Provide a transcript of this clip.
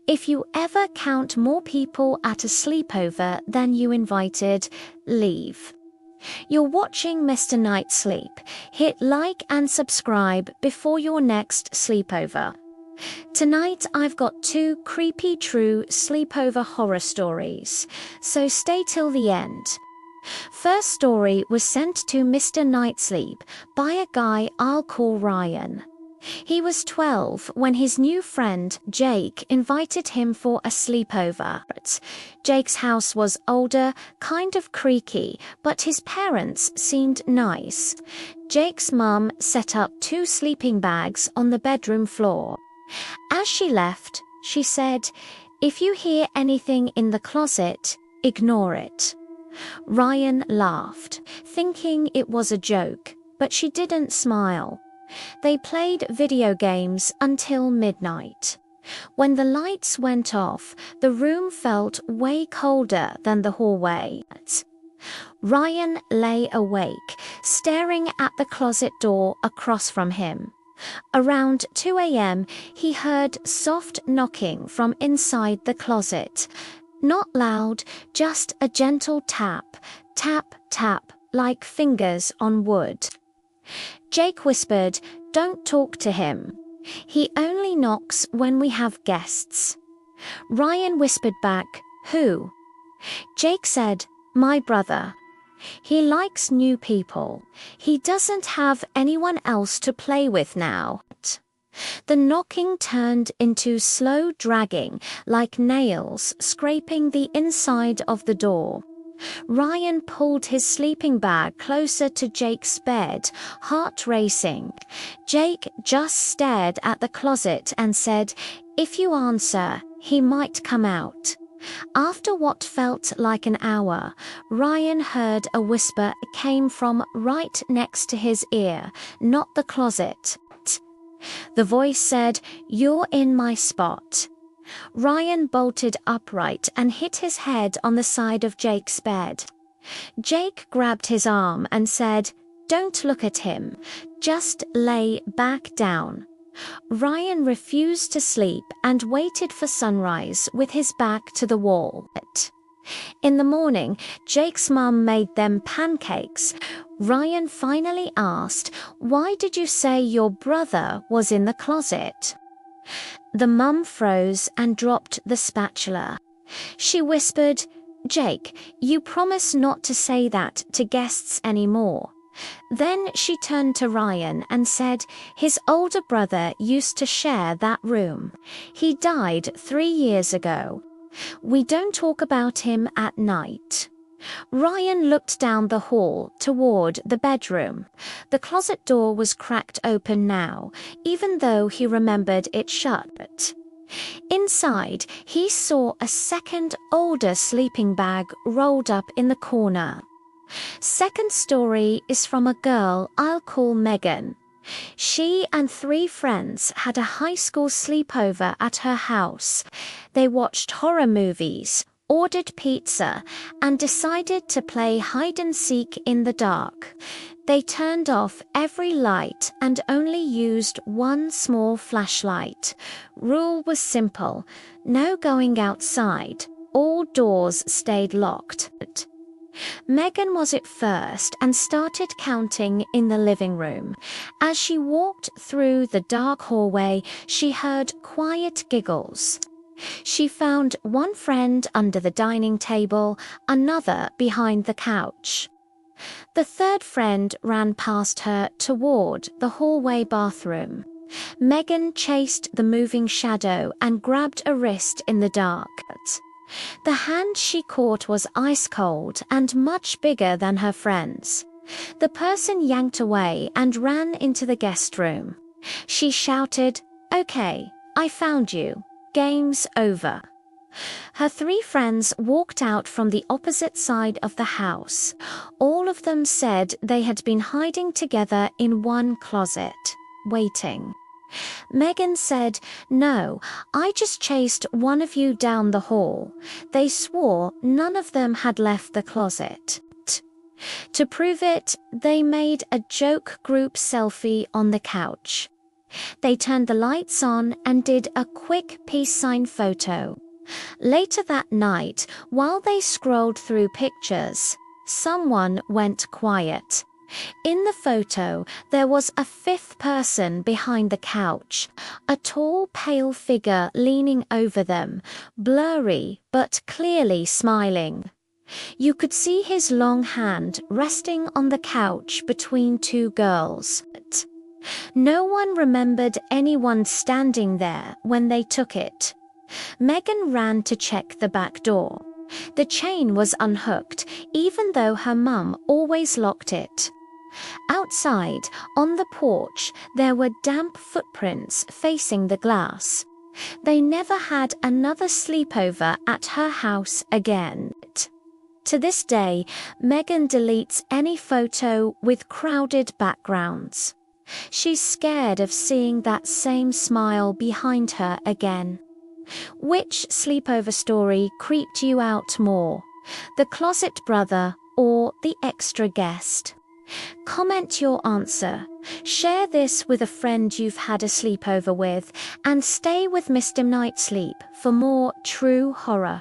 If you ever count more people at a sleepover than you invited, leave. You're watching MR.NightSleep. Hit like and subscribe before your next sleepover. Tonight I've got 2 creepy true sleepover horror stories, so stay till the end. First story was sent to MR.NightSleep by a guy I'll call Ryan. He was 12 when his new friend Jake invited him for a sleepover. Jake's house was older, kind of creaky, but his parents seemed nice. Jake's mum set up 2 sleeping bags on the bedroom floor. As she left, she said, "If you hear anything in the closet, ignore it." Ryan laughed, thinking it was a joke, but she didn't smile. They played video games until midnight. When the lights went off, the room felt way colder than the hallway. Ryan lay awake, staring at the closet door across from him. Around 2 a.m., he heard soft knocking from inside the closet. Not loud, just a gentle tap, tap, tap, like fingers on wood. Jake whispered, "Don't talk to him. He only knocks when we have guests." Ryan whispered back, "Who?" Jake said, "My brother. He likes new people. He doesn't have anyone else to play with now." The knocking turned into slow dragging, like nails scraping the inside of the door. Ryan pulled his sleeping bag closer to Jake's bed, heart racing. Jake just stared at the closet and said, "If you answer, he might come out." After what felt like an hour, Ryan heard a whisper came from right next to his ear, not the closet. The voice said, "You're in my spot." Ryan bolted upright and hit his head on the side of Jake's bed. Jake grabbed his arm and said, "Don't look at him. Just lay back down." Ryan refused to sleep and waited for sunrise with his back to the wall. In the morning, Jake's mum made them pancakes. Ryan finally asked, "Why did you say your brother was in the closet?" The mum froze and dropped the spatula. She whispered, "Jake, you promise not to say that to guests anymore." Then she turned to Ryan and said, "His older brother used to share that room. He died 3 years ago. We don't talk about him at night." Ryan looked down the hall toward the bedroom. The closet door was cracked open now, even though he remembered it shut. Inside, he saw a second older sleeping bag rolled up in the corner. Second story is from a girl I'll call Megan. She and 3 friends had a high school sleepover at her house. They watched horror movies, ordered pizza, and decided to play hide-and-seek in the dark. They turned off every light and only used one small flashlight. Rule was simple: no going outside. All doors stayed locked. Megan was it first and started counting in the living room. As she walked through the dark hallway, she heard quiet giggles. She found one friend under the dining table, another behind the couch. The third friend ran past her toward the hallway bathroom. Megan chased the moving shadow and grabbed a wrist in the dark. The hand she caught was ice cold and much bigger than her friend's. The person yanked away and ran into the guest room. She shouted, "Okay, I found you. Game's over." Her 3 friends walked out from the opposite side of the house. All of them said they had been hiding together in one closet, waiting. Megan said, "No, I just chased one of you down the hall." They swore none of them had left the closet. To prove it, they made a joke group selfie on the couch. They turned the lights on and did a quick peace sign photo. Later that night, while they scrolled through pictures, someone went quiet. In the photo, there was a fifth person behind the couch, a tall, pale figure leaning over them, blurry but clearly smiling. You could see his long hand resting on the couch between two girls. No one remembered anyone standing there when they took it. Megan ran to check the back door. The chain was unhooked, even though her mum always locked it. Outside, on the porch, there were damp footprints facing the glass. They never had another sleepover at her house again. To this day, Megan deletes any photo with crowded backgrounds. She's scared of seeing that same smile behind her again. Which sleepover story creeped you out more? The closet brother or the extra guest? Comment your answer. Share this with a friend you've had a sleepover with, and stay with Mr. Night Sleep for more true horror.